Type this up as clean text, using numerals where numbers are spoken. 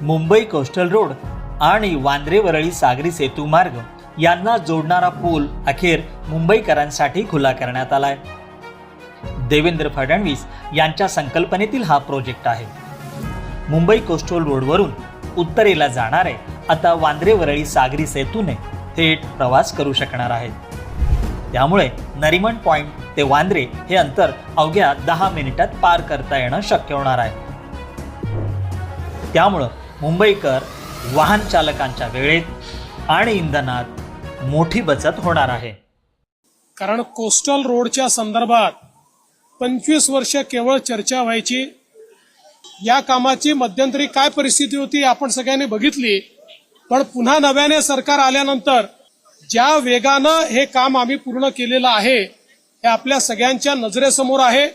Mumbai coastal road आणि वांद्रे वरळी सागरी सेतू मार्ग यांना जोडणारा पूल अखेर मुंबईकरांसाठी खुला करण्यात आलाय। देवेंद्र फडणवीस यांच्या संकल्पनेतील हा प्रोजेक्ट आहे। मुंबई कोस्टल रोडवरून उत्तरेला जाणारे आता वांद्रे वरळी सागरी सेतूने थेट प्रवास करू शकणार आहेत। त्यामुळे नरिमन पॉइंट ते वांद्रे हे अंतर अवघ्या 10 मिनिटात पार करता येणं शक्य होणार आहे। त्यामुळे मुंबईकर वाहन चालकांच्या वेळेत आणि इंधनात मोठी बचत होणार आहे। कारण कोस्टल रोडच्या संदर्भात 25 वर्ष केवळ चर्चा व्हायची। या कामाची मध्यंतरी काय परिस्थिती होती आपण सगळ्यांनी बघितली, पण पुन्हा नव्याने सरकार आल्यानंतर ज्या वेगानं हे काम आम्ही पूर्ण केलेलं आहे हे आपल्या सगळ्यांच्या नजरेसमोर आहे।